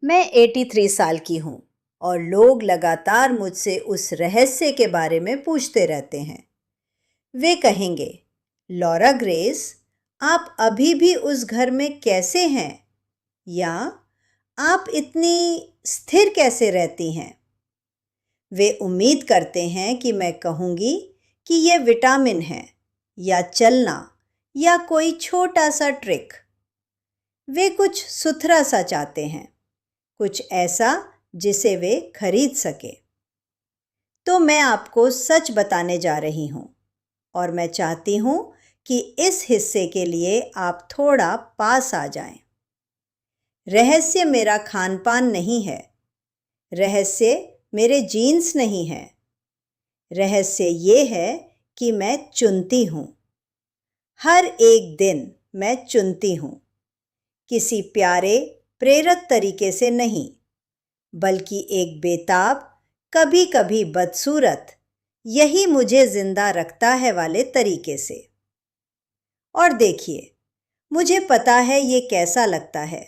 मैं 83 साल की हूँ और लोग लगातार मुझसे उस रहस्य के बारे में पूछते रहते हैं। वे कहेंगे, लॉरा ग्रेस, आप अभी भी उस घर में कैसे हैं? या आप इतनी स्थिर कैसे रहती हैं? वे उम्मीद करते हैं कि मैं कहूँगी कि यह विटामिन है, या चलना, या कोई छोटा सा ट्रिक। वे कुछ सुथरा सा चाहते हैं, कुछ ऐसा जिसे वे खरीद सके। तो मैं आपको सच बताने जा रही हूँ और मैं चाहती हूँ कि इस हिस्से के लिए आप थोड़ा पास आ जाएं। रहस्य मेरा खान पान नहीं है, रहस्य मेरे जीन्स नहीं है, रहस्य ये है कि मैं चुनती हूँ। हर एक दिन मैं चुनती हूँ, किसी प्यारे प्रेरक तरीके से नहीं, बल्कि एक बेताब, कभी कभी बदसूरत, यही मुझे जिंदा रखता है वाले तरीके से। और देखिए, मुझे पता है ये कैसा लगता है,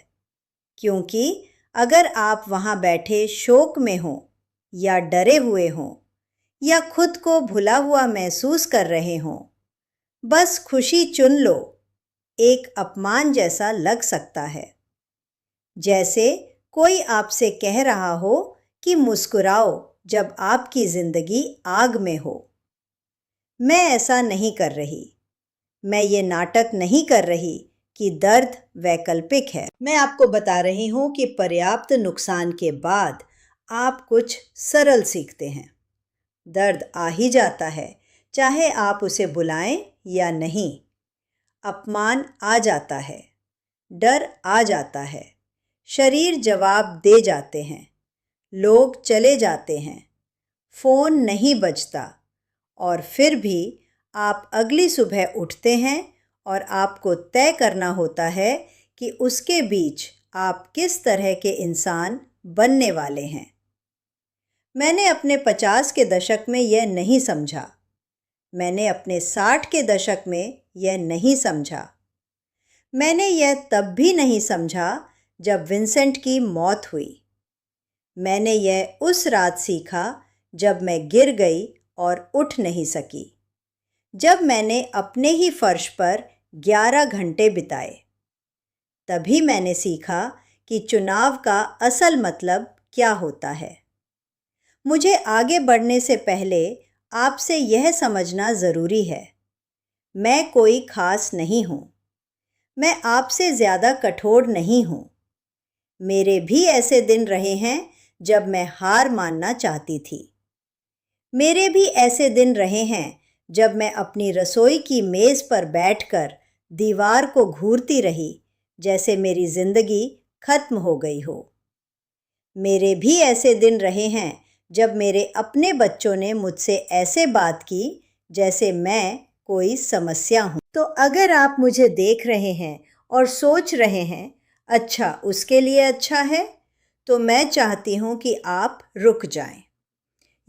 क्योंकि अगर आप वहाँ बैठे शोक में हो, या डरे हुए हो, या खुद को भुला हुआ महसूस कर रहे हो, बस खुशी चुन लो, एक अपमान जैसा लग सकता है। जैसे कोई आपसे कह रहा हो कि मुस्कुराओ जब आपकी जिंदगी आग में हो। मैं ऐसा नहीं कर रही। मैं ये नाटक नहीं कर रही कि दर्द वैकल्पिक है। मैं आपको बता रही हूँ कि पर्याप्त नुकसान के बाद आप कुछ सरल सीखते हैं। दर्द आ ही जाता है, चाहे आप उसे बुलाएं या नहीं। अपमान आ जाता है, डर आ जाता है, शरीर जवाब दे जाते हैं, लोग चले जाते हैं, फ़ोन नहीं बजता, और फिर भी आप अगली सुबह उठते हैं और आपको तय करना होता है कि उसके बीच आप किस तरह के इंसान बनने वाले हैं। मैंने अपने 50 के दशक में यह नहीं समझा। मैंने अपने 60 के दशक में यह नहीं समझा। मैंने यह तब भी नहीं समझा जब विंसेंट की मौत हुई। मैंने यह उस रात सीखा जब मैं गिर गई और उठ नहीं सकी, जब मैंने अपने ही फर्श पर 11 घंटे बिताए। तभी मैंने सीखा कि चुनाव का असल मतलब क्या होता है। मुझे आगे बढ़ने से पहले आपसे यह समझना ज़रूरी है, मैं कोई खास नहीं हूँ। मैं आपसे ज़्यादा कठोर नहीं हूँ। मेरे भी ऐसे दिन रहे हैं जब मैं हार मानना चाहती थी। मेरे भी ऐसे दिन रहे हैं जब मैं अपनी रसोई की मेज़ पर बैठकर दीवार को घूरती रही, जैसे मेरी ज़िंदगी खत्म हो गई हो। मेरे भी ऐसे दिन रहे हैं जब मेरे अपने बच्चों ने मुझसे ऐसे बात की जैसे मैं कोई समस्या हूँ। तो अगर आप मुझे देख रहे हैं और सोच रहे हैं, अच्छा उसके लिए अच्छा है, तो मैं चाहती हूँ कि आप रुक जाएं।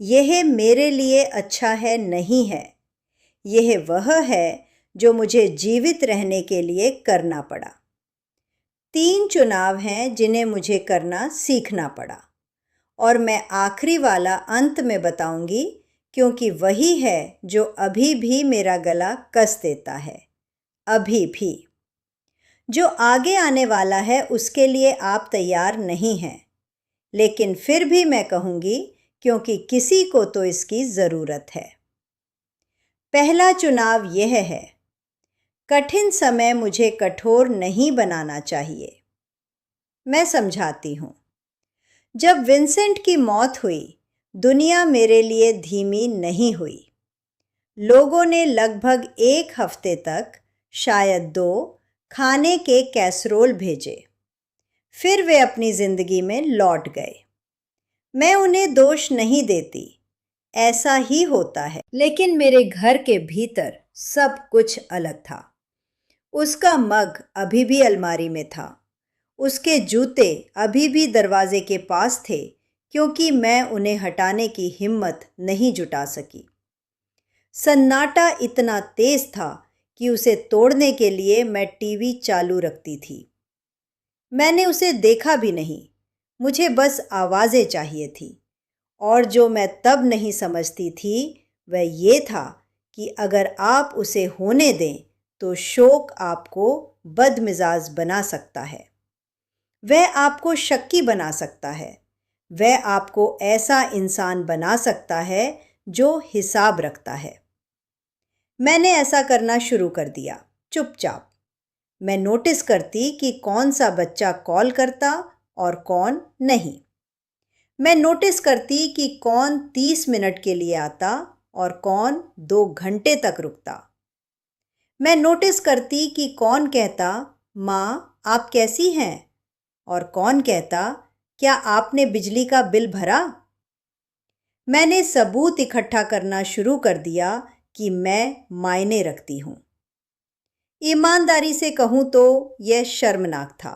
यह मेरे लिए अच्छा है नहीं है, यह वह है जो मुझे जीवित रहने के लिए करना पड़ा। 3 चुनाव हैं जिन्हें मुझे करना सीखना पड़ा, और मैं आखिरी वाला अंत में बताऊंगी, क्योंकि वही है जो अभी भी मेरा गला कस देता है। अभी भी जो आगे आने वाला है उसके लिए आप तैयार नहीं हैं, लेकिन फिर भी मैं कहूँगी, क्योंकि किसी को तो इसकी ज़रूरत है। पहला चुनाव यह है, कठिन समय मुझे कठोर नहीं बनाना चाहिए। मैं समझाती हूँ। जब विंसेंट की मौत हुई, दुनिया मेरे लिए धीमी नहीं हुई। लोगों ने लगभग 1 हफ्ते तक, शायद 2, खाने के कैसरोल भेजे। फिर वे अपनी ज़िंदगी में लौट गए। मैं उन्हें दोष नहीं देती, ऐसा ही होता है। लेकिन मेरे घर के भीतर सब कुछ अलग था। उसका मग अभी भी अलमारी में था, उसके जूते अभी भी दरवाजे के पास थे, क्योंकि मैं उन्हें हटाने की हिम्मत नहीं जुटा सकी। सन्नाटा इतना तेज था कि उसे तोड़ने के लिए मैं टीवी चालू रखती थी। मैंने उसे देखा भी नहीं, मुझे बस आवाज़ें चाहिए थी। और जो मैं तब नहीं समझती थी वह ये था कि अगर आप उसे होने दें तो शोक आपको बदमिजाज बना सकता है। वह आपको शक्की बना सकता है। वह आपको ऐसा इंसान बना सकता है जो हिसाब रखता है। मैंने ऐसा करना शुरू कर दिया, चुपचाप। मैं नोटिस करती कि कौन सा बच्चा कॉल करता और कौन नहीं। मैं नोटिस करती कि कौन 30 मिनट के लिए आता और कौन 2 घंटे तक रुकता। मैं नोटिस करती कि कौन कहता, माँ आप कैसी हैं, और कौन कहता, क्या आपने बिजली का बिल भरा। मैंने सबूत इकट्ठा करना शुरू कर दिया कि मैं मायने रखती हूँ। ईमानदारी से कहूँ तो यह शर्मनाक था,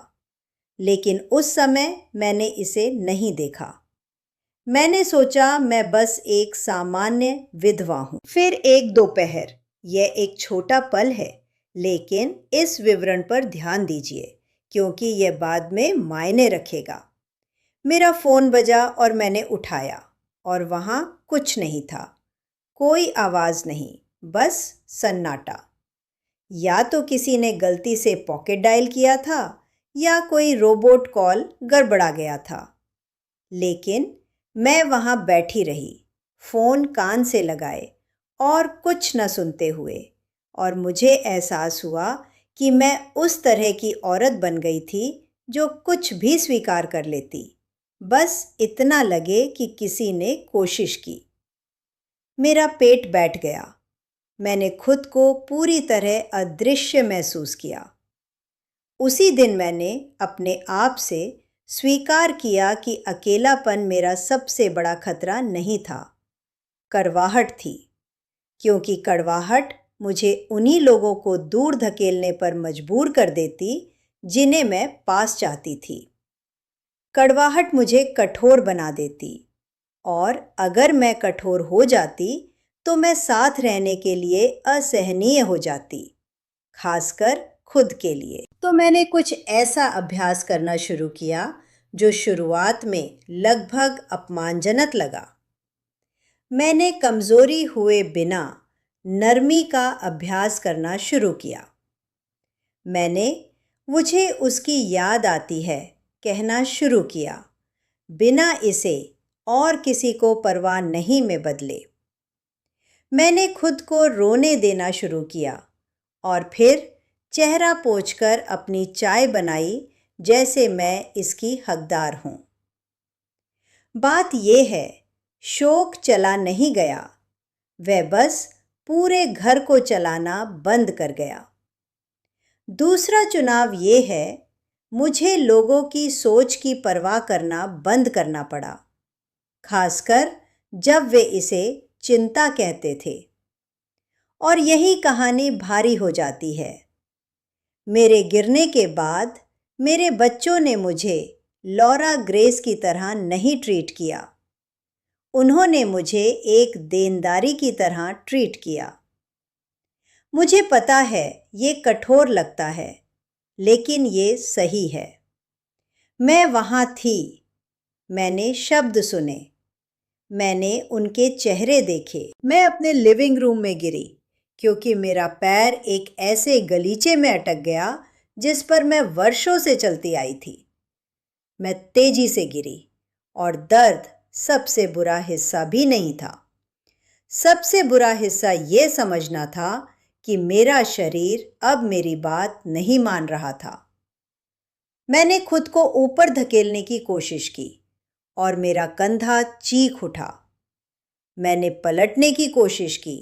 लेकिन उस समय मैंने इसे नहीं देखा। मैंने सोचा मैं बस एक सामान्य विधवा हूँ। फिर एक दोपहर, यह एक छोटा पल है, लेकिन इस विवरण पर ध्यान दीजिए क्योंकि यह बाद में मायने रखेगा। मेरा फ़ोन बजा और मैंने उठाया और वहाँ कुछ नहीं था। कोई आवाज़ नहीं, बस सन्नाटा। या तो किसी ने गलती से पॉकेट डायल किया था या कोई रोबोट कॉल गड़बड़ा गया था। लेकिन मैं वहाँ बैठी रही, फ़ोन कान से लगाए और कुछ न सुनते हुए, और मुझे एहसास हुआ कि मैं उस तरह की औरत बन गई थी जो कुछ भी स्वीकार कर लेती, बस इतना लगे कि किसी ने कोशिश की। मेरा पेट बैठ गया। मैंने खुद को पूरी तरह अदृश्य महसूस किया। उसी दिन मैंने अपने आप से स्वीकार किया कि अकेलापन मेरा सबसे बड़ा खतरा नहीं था, कड़वाहट थी। क्योंकि कड़वाहट मुझे उन्हीं लोगों को दूर धकेलने पर मजबूर कर देती जिन्हें मैं पास चाहती थी। कड़वाहट मुझे कठोर बना देती, और अगर मैं कठोर हो जाती तो मैं साथ रहने के लिए असहनीय हो जाती, खासकर खुद के लिए। तो मैंने कुछ ऐसा अभ्यास करना शुरू किया जो शुरुआत में लगभग अपमानजनक लगा। मैंने कमज़ोरी हुए बिना नरमी का अभ्यास करना शुरू किया। मैंने मुझे उसकी याद आती है कहना शुरू किया, बिना इसे और किसी को परवाह नहीं में बदले। मैंने खुद को रोने देना शुरू किया और फिर चेहरा पोंछकर अपनी चाय बनाई जैसे मैं इसकी हकदार हूँ। बात यह है, शोक चला नहीं गया, वह बस पूरे घर को चलाना बंद कर गया। दूसरा चुनाव ये है, मुझे लोगों की सोच की परवाह करना बंद करना पड़ा, खासकर जब वे इसे चिंता कहते थे। और यही कहानी भारी हो जाती है। मेरे गिरने के बाद मेरे बच्चों ने मुझे लॉरा ग्रेस की तरह नहीं ट्रीट किया। उन्होंने मुझे एक देनदारी की तरह ट्रीट किया। मुझे पता है ये कठोर लगता है, लेकिन ये सही है। मैं वहाँ थी, मैंने शब्द सुने, मैंने उनके चेहरे देखे। मैं अपने लिविंग रूम में गिरी क्योंकि मेरा पैर एक ऐसे गलीचे में अटक गया जिस पर मैं वर्षों से चलती आई थी। मैं तेजी से गिरी और दर्द सबसे बुरा हिस्सा भी नहीं था। सबसे बुरा हिस्सा ये समझना था कि मेरा शरीर अब मेरी बात नहीं मान रहा था। मैंने खुद को ऊपर धकेलने की कोशिश की और मेरा कंधा चीख उठा। मैंने पलटने की कोशिश की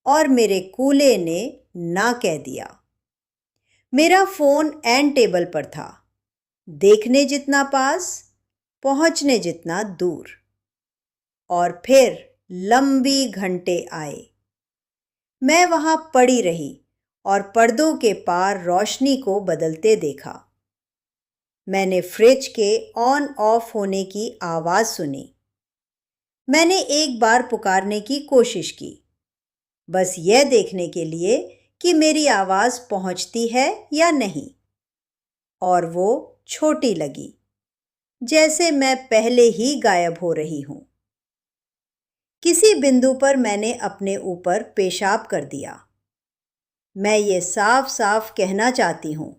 और मेरे कूल्हे ने ना कह दिया। मेरा फ़ोन एंड टेबल पर था, देखने जितना पास, पहुंचने जितना दूर। और फिर लंबी घंटे आए। मैं वहां पड़ी रही और पर्दों के पार रोशनी को बदलते देखा। मैंने फ्रिज के ऑन ऑफ होने की आवाज़ सुनी। मैंने एक बार पुकारने की कोशिश की, बस यह देखने के लिए कि मेरी आवाज़ पहुंचती है या नहीं, और वो छोटी लगी। जैसे मैं पहले ही गायब हो रही हूं। किसी बिंदु पर मैंने अपने ऊपर पेशाब कर दिया। मैं ये साफ साफ कहना चाहती हूँ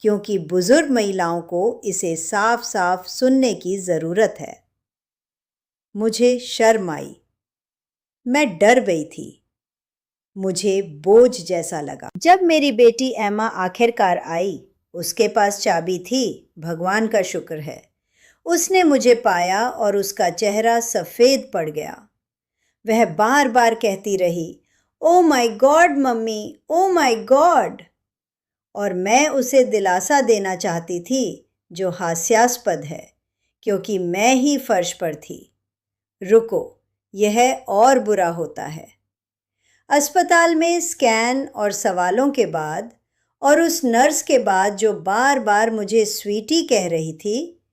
क्योंकि बुजुर्ग महिलाओं को इसे साफ साफ सुनने की ज़रूरत है। मुझे शर्म आई। मैं डर गई थी। मुझे बोझ जैसा लगा। जब मेरी बेटी एमा आखिरकार आई, उसके पास चाबी थी, भगवान का शुक्र है। उसने मुझे पाया और उसका चेहरा सफ़ेद पड़ गया। वह बार बार कहती रही, oh my God mummy, oh my God. और मैं उसे दिलासा देना चाहती थी, जो हास्यास्पद है, क्योंकि मैं ही फर्श पर थी। रुको, यह और बुरा होता है। अस्पताल में स्कैन और सवालों के बाद और उस नर्स के बाद जो बार बार मुझे स्वीटी कह रही थी,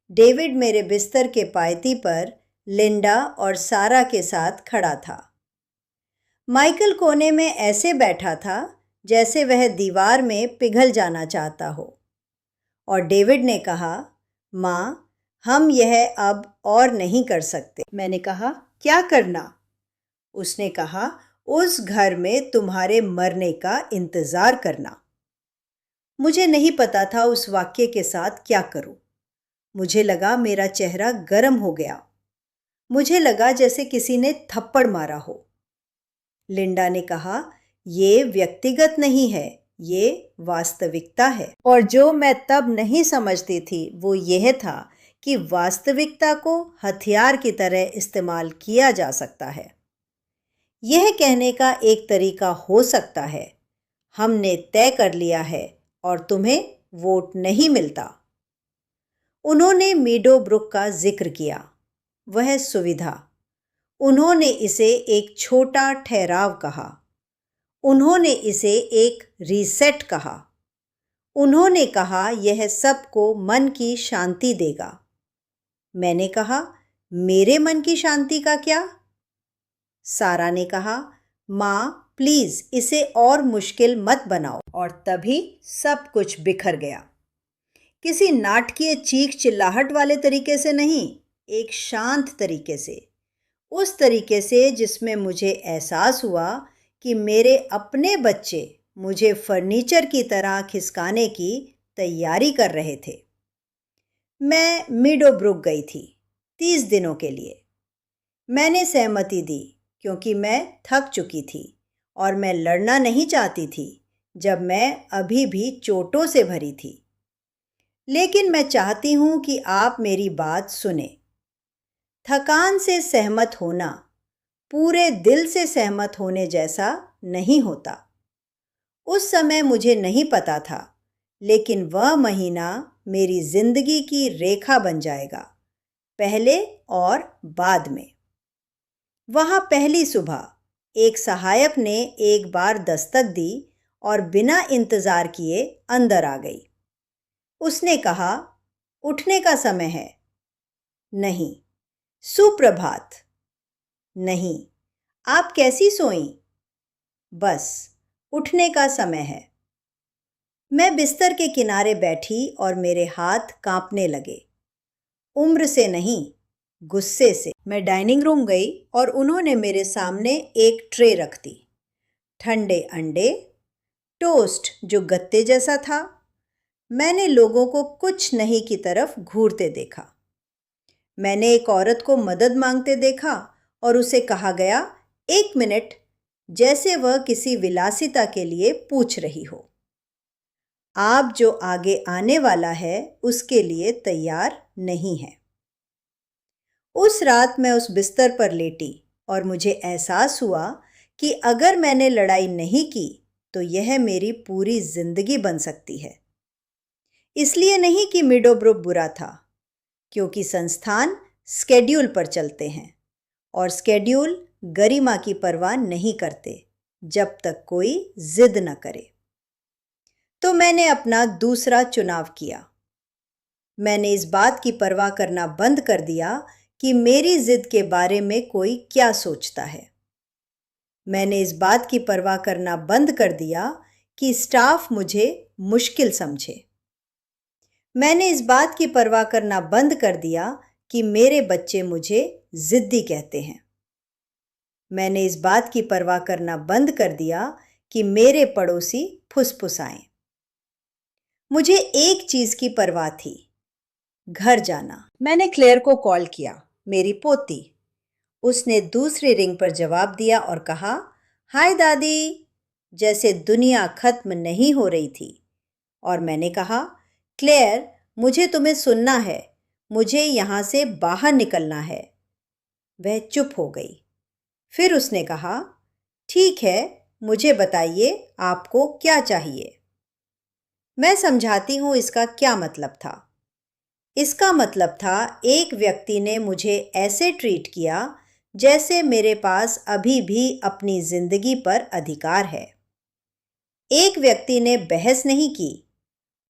डेविड मेरे बिस्तर के पायती पर लिंडा और सारा के साथ खड़ा था। माइकल कोने में ऐसे बैठा था जैसे वह दीवार में पिघल जाना चाहता हो। और डेविड ने कहा, माँ, हम यह अब और नहीं कर सकते। मैंने कहा, क्या करना? उसने कहा, उस घर में तुम्हारे मरने का इंतज़ार करना। मुझे नहीं पता था उस वाक्य के साथ क्या करूं। मुझे लगा मेरा चेहरा गर्म हो गया। मुझे लगा जैसे किसी ने थप्पड़ मारा हो। लिंडा ने कहा, ये व्यक्तिगत नहीं है, ये वास्तविकता है। और जो मैं तब नहीं समझती थी वो यह था कि वास्तविकता को हथियार की तरह इस्तेमाल किया जा सकता है। यह कहने का एक तरीका हो सकता है, हमने तय कर लिया है और तुम्हें वोट नहीं मिलता। उन्होंने मीडो ब्रुक का जिक्र किया, वह सुविधा। उन्होंने इसे एक छोटा ठहराव कहा। उन्होंने इसे एक रीसेट कहा। उन्होंने कहा यह सबको मन की शांति देगा। मैंने कहा, मेरे मन की शांति का क्या? सारा ने कहा, माँ प्लीज़ इसे और मुश्किल मत बनाओ। और तभी सब कुछ बिखर गया। किसी नाटकीय चीख चिल्लाहट वाले तरीके से नहीं, एक शांत तरीके से। उस तरीके से जिसमें मुझे एहसास हुआ कि मेरे अपने बच्चे मुझे फर्नीचर की तरह खिसकाने की तैयारी कर रहे थे। मैं मीडोब्रुक गई थी 30 दिनों के लिए। मैंने सहमति दी क्योंकि मैं थक चुकी थी और मैं लड़ना नहीं चाहती थी जब मैं अभी भी चोटों से भरी थी। लेकिन मैं चाहती हूँ कि आप मेरी बात सुने। थकान से सहमत होना पूरे दिल से सहमत होने जैसा नहीं होता। उस समय मुझे नहीं पता था, लेकिन वह महीना मेरी जिंदगी की रेखा बन जाएगा, पहले और बाद में। वहाँ पहली सुबह एक सहायक ने एक बार दस्तक दी और बिना इंतजार किए अंदर आ गई। उसने कहा, उठने का समय है। नहीं। सुप्रभात। नहीं। आप कैसी सोईं? बस, उठने का समय है। मैं बिस्तर के किनारे बैठी और मेरे हाथ कांपने लगे। उम्र से नहीं, गुस्से से। मैं डाइनिंग रूम गई और उन्होंने मेरे सामने एक ट्रे रख दी। ठंडे अंडे, टोस्ट जो गत्ते जैसा था। मैंने लोगों को कुछ नहीं की तरफ घूरते देखा। मैंने एक औरत को मदद मांगते देखा और उसे कहा गया, 1 मिनट, जैसे वह किसी विलासिता के लिए पूछ रही हो। आप जो आगे आने वाला है उसके लिए तैयार नहीं है। उस रात मैं उस बिस्तर पर लेटी और मुझे एहसास हुआ कि अगर मैंने लड़ाई नहीं की तो यह मेरी पूरी जिंदगी बन सकती है। इसलिए नहीं कि मिडोब्रुक बुरा था, क्योंकि संस्थान स्केड्यूल पर चलते हैं और स्केड्यूल गरिमा की परवाह नहीं करते जब तक कोई जिद न करे। तो मैंने अपना दूसरा चुनाव किया। मैंने इस बात की परवाह करना बंद कर दिया कि मेरी जिद के बारे में कोई क्या सोचता है। मैंने इस बात की परवाह करना बंद कर दिया कि स्टाफ मुझे मुश्किल समझे। मैंने इस बात की परवाह करना बंद कर दिया कि मेरे बच्चे मुझे जिद्दी कहते हैं। मैंने इस बात की परवाह करना बंद कर दिया कि मेरे पड़ोसी फुसफुसाएं। मुझे एक चीज की परवाह थी, घर जाना। मैंने क्लेयर को कॉल किया, मेरी पोती। उसने दूसरी रिंग पर जवाब दिया और कहा, हाय दादी, जैसे दुनिया खत्म नहीं हो रही थी। और मैंने कहा, क्लेयर, मुझे तुम्हें सुनना है, मुझे यहाँ से बाहर निकलना है। वह चुप हो गई। फिर उसने कहा, ठीक है, मुझे बताइए आपको क्या चाहिए। मैं समझाती हूँ इसका क्या मतलब था। इसका मतलब था एक व्यक्ति ने मुझे ऐसे ट्रीट किया जैसे मेरे पास अभी भी अपनी जिंदगी पर अधिकार है। एक व्यक्ति ने बहस नहीं की,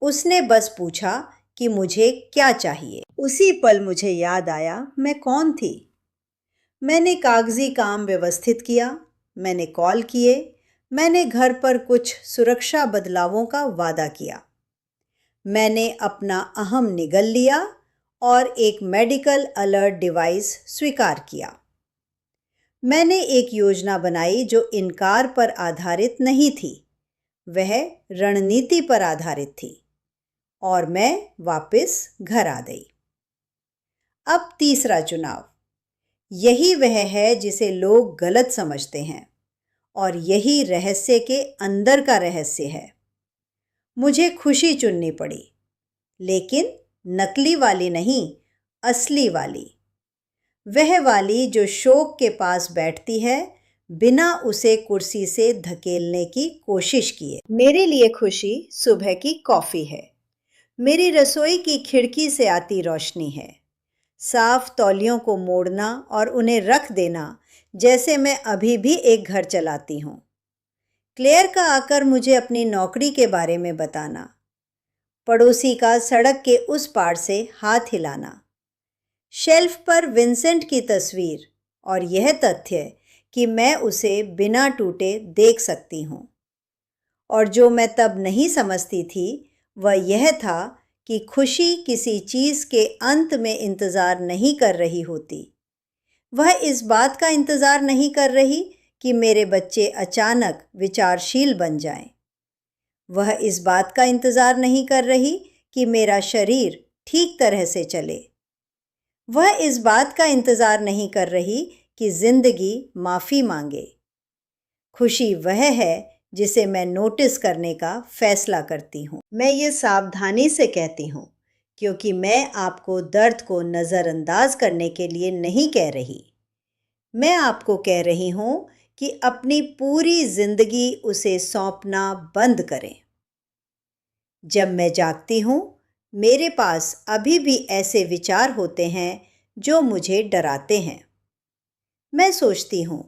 उसने बस पूछा कि मुझे क्या चाहिए। उसी पल मुझे याद आया मैं कौन थी। मैंने कागजी काम व्यवस्थित किया, मैंने कॉल किए, मैंने घर पर कुछ सुरक्षा बदलावों का वादा किया। मैंने अपना अहम निगल लिया और एक मेडिकल अलर्ट डिवाइस स्वीकार किया। मैंने एक योजना बनाई जो इनकार पर आधारित नहीं थी, वह रणनीति पर आधारित थी, और मैं वापस घर आ गई। अब तीसरा चुनाव, यही वह है जिसे लोग गलत समझते हैं, और यही रहस्य के अंदर का रहस्य है। मुझे खुशी चुननी पड़ी, लेकिन नकली वाली नहीं, असली वाली। वह वाली जो शोक के पास बैठती है बिना उसे कुर्सी से धकेलने की कोशिश किए। मेरे लिए खुशी सुबह की कॉफ़ी है, मेरी रसोई की खिड़की से आती रोशनी है, साफ तौलियों को मोड़ना और उन्हें रख देना जैसे मैं अभी भी एक घर चलाती हूँ। क्लेयर का आकर मुझे अपनी नौकरी के बारे में बताना, पड़ोसी का सड़क के उस पार से हाथ हिलाना, शेल्फ पर विंसेंट की तस्वीर, और यह तथ्य कि मैं उसे बिना टूटे देख सकती हूँ। और जो मैं तब नहीं समझती थी वह यह था कि खुशी किसी चीज़ के अंत में इंतज़ार नहीं कर रही होती। वह इस बात का इंतज़ार नहीं कर रही कि मेरे बच्चे अचानक विचारशील बन जाएं। वह इस बात का इंतज़ार नहीं कर रही कि मेरा शरीर ठीक तरह से चले। वह इस बात का इंतज़ार नहीं कर रही कि जिंदगी माफ़ी मांगे। खुशी वह है जिसे मैं नोटिस करने का फैसला करती हूँ। मैं ये सावधानी से कहती हूँ क्योंकि मैं आपको दर्द को नज़रअंदाज करने के लिए नहीं कह रही। मैं आपको कह रही हूँ कि अपनी पूरी जिंदगी उसे सौंपना बंद करें। जब मैं जागती हूँ, मेरे पास अभी भी ऐसे विचार होते हैं जो मुझे डराते हैं। मैं सोचती हूँ,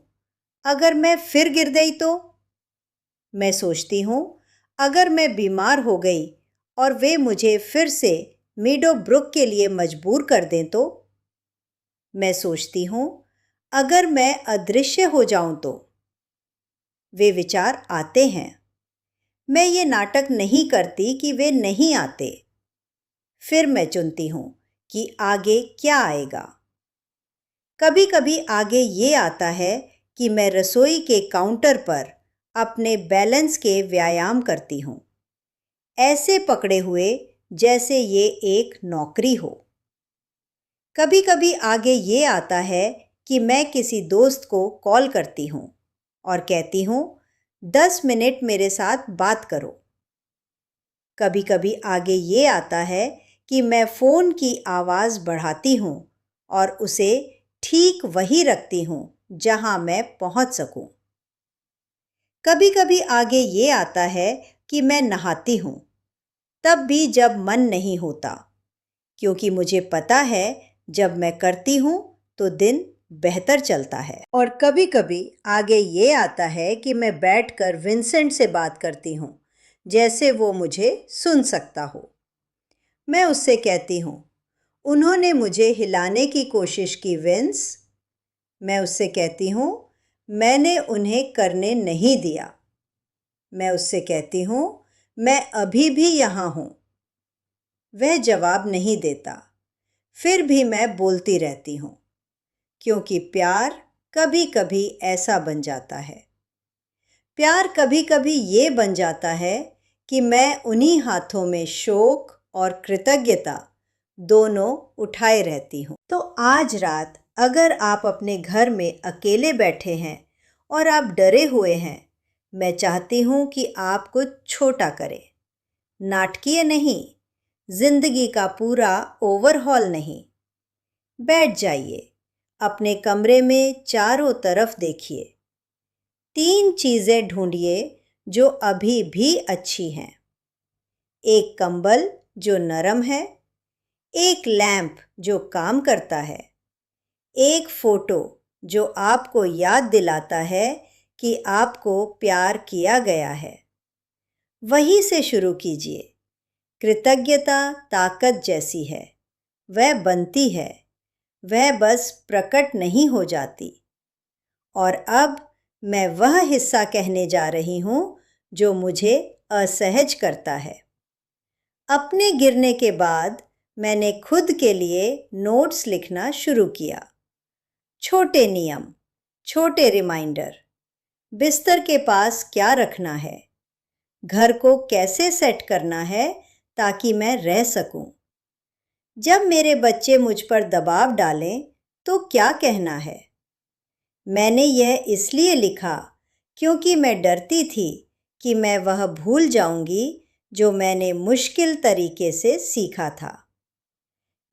अगर मैं फिर गिर गई तो? मैं सोचती हूँ, अगर मैं बीमार हो गई और वे मुझे फिर से मीडो ब्रुक के लिए मजबूर कर दें तो? मैं सोचती हूँ, अगर मैं अदृश्य हो जाऊं तो? वे विचार आते हैं। मैं ये नाटक नहीं करती कि वे नहीं आते। फिर मैं चुनती हूँ कि आगे क्या आएगा। कभी कभी आगे ये आता है कि मैं रसोई के काउंटर पर अपने बैलेंस के व्यायाम करती हूँ, ऐसे पकड़े हुए जैसे ये एक नौकरी हो। कभी कभी आगे ये आता है कि मैं किसी दोस्त को कॉल करती हूँ और कहती हूँ, 10 मिनट मेरे साथ बात करो। कभी कभी आगे ये आता है कि मैं फ़ोन की आवाज़ बढ़ाती हूँ और उसे ठीक वही रखती हूँ जहाँ मैं पहुँच सकूँ। कभी कभी आगे ये आता है कि मैं नहाती हूँ, तब भी जब मन नहीं होता, क्योंकि मुझे पता है जब मैं करती हूँ तो दिन बेहतर चलता है। और कभी कभी आगे ये आता है कि मैं बैठकर विंसेंट से बात करती हूँ जैसे वो मुझे सुन सकता हो। मैं उससे कहती हूँ, उन्होंने मुझे हिलाने की कोशिश की विंस। मैं उससे कहती हूँ, मैंने उन्हें करने नहीं दिया। मैं उससे कहती हूँ, मैं अभी भी यहाँ हूँ। वह जवाब नहीं देता। फिर भी मैं बोलती रहती हूँ, क्योंकि प्यार कभी कभी ऐसा बन जाता है। प्यार कभी कभी ये बन जाता है कि मैं उन्हीं हाथों में शोक और कृतज्ञता दोनों उठाए रहती हूँ। तो आज रात अगर आप अपने घर में अकेले बैठे हैं और आप डरे हुए हैं, मैं चाहती हूँ कि आप कुछ छोटा करें। नाटकीय नहीं, जिंदगी का पूरा ओवरहॉल नहीं। बैठ जाइए, अपने कमरे में चारों तरफ देखिए। 3 चीज़ें ढूंढिए जो अभी भी अच्छी हैं। एक कंबल जो नरम है, एक लैंप जो काम करता है, एक फोटो जो आपको याद दिलाता है कि आपको प्यार किया गया है। वहीं से शुरू कीजिए। कृतज्ञता ताकत जैसी है, वह बनती है, वह बस प्रकट नहीं हो जाती। और अब मैं वह हिस्सा कहने जा रही हूँ जो मुझे असहज करता है। अपने गिरने के बाद मैंने खुद के लिए नोट्स लिखना शुरू किया। छोटे नियम, छोटे रिमाइंडर। बिस्तर के पास क्या रखना है, घर को कैसे सेट करना है ताकि मैं रह सकूं। जब मेरे बच्चे मुझ पर दबाव डालें तो क्या कहना है। मैंने यह इसलिए लिखा क्योंकि मैं डरती थी कि मैं वह भूल जाऊंगी जो मैंने मुश्किल तरीके से सीखा था।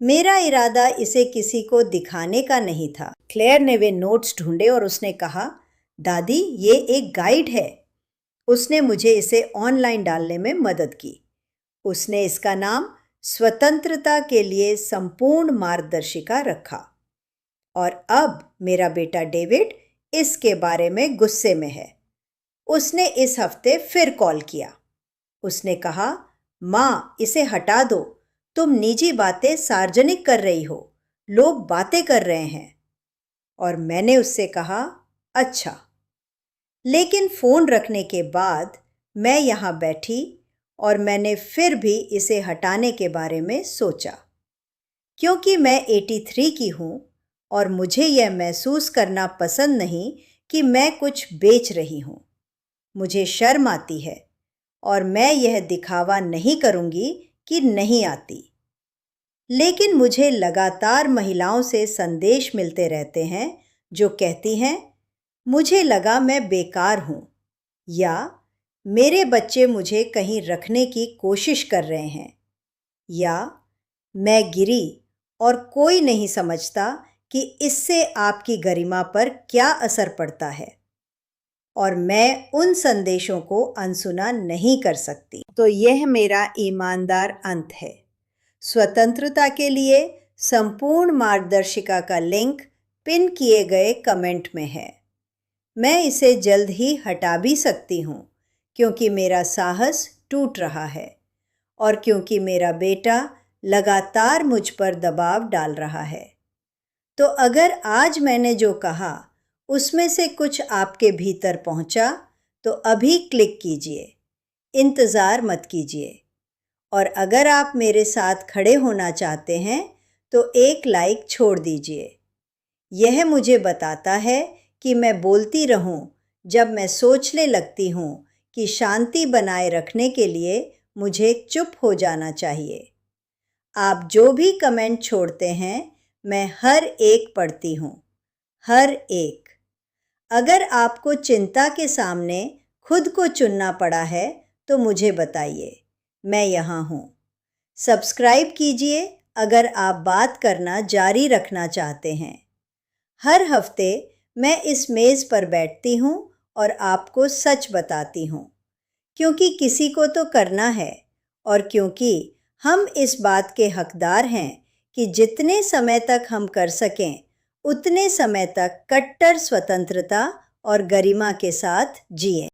मेरा इरादा इसे किसी को दिखाने का नहीं था। क्लेयर ने वे नोट्स ढूंढे और उसने कहा, दादी ये एक गाइड है। उसने मुझे इसे ऑनलाइन डालने में मदद की। उसने इसका नाम स्वतंत्रता के लिए संपूर्ण मार्गदर्शिका रखा। और अब मेरा बेटा डेविड इसके बारे में गुस्से में है। उसने इस हफ्ते फिर कॉल किया। उसने कहा, माँ इसे हटा दो, तुम निजी बातें सार्वजनिक कर रही हो, लोग बातें कर रहे हैं। और मैंने उससे कहा, अच्छा। लेकिन फ़ोन रखने के बाद मैं यहाँ बैठी और मैंने फिर भी इसे हटाने के बारे में सोचा। क्योंकि मैं 83 की हूँ और मुझे यह महसूस करना पसंद नहीं कि मैं कुछ बेच रही हूँ। मुझे शर्म आती है और मैं यह दिखावा नहीं करूँगी कि नहीं आती। लेकिन मुझे लगातार महिलाओं से संदेश मिलते रहते हैं जो कहती हैं, मुझे लगा मैं बेकार हूँ, या मेरे बच्चे मुझे कहीं रखने की कोशिश कर रहे हैं, या मैं गिरी और कोई नहीं समझता कि इससे आपकी गरिमा पर क्या असर पड़ता है। और मैं उन संदेशों को अनसुना नहीं कर सकती। तो यह मेरा ईमानदार अंत है। स्वतंत्रता के लिए संपूर्ण मार्गदर्शिका का लिंक पिन किए गए कमेंट में है। मैं इसे जल्द ही हटा भी सकती हूँ क्योंकि मेरा साहस टूट रहा है और क्योंकि मेरा बेटा लगातार मुझ पर दबाव डाल रहा है। तो अगर आज मैंने जो कहा उसमें से कुछ आपके भीतर पहुंचा तो अभी क्लिक कीजिए, इंतज़ार मत कीजिए। और अगर आप मेरे साथ खड़े होना चाहते हैं तो एक लाइक छोड़ दीजिए। यह मुझे बताता है कि मैं बोलती रहूं जब मैं सोचने लगती हूं कि शांति बनाए रखने के लिए मुझे चुप हो जाना चाहिए। आप जो भी कमेंट छोड़ते हैं मैं हर एक पढ़ती हूँ, हर एक। अगर आपको चिंता के सामने खुद को चुनना पड़ा है तो मुझे बताइए, मैं यहाँ हूँ। सब्सक्राइब कीजिए अगर आप बात करना जारी रखना चाहते हैं। हर हफ्ते मैं इस मेज़ पर बैठती हूँ और आपको सच बताती हूँ, क्योंकि किसी को तो करना है और क्योंकि हम इस बात के हकदार हैं कि जितने समय तक हम कर सकें उतने समय तक कट्टर स्वतंत्रता और गरिमा के साथ जिएं।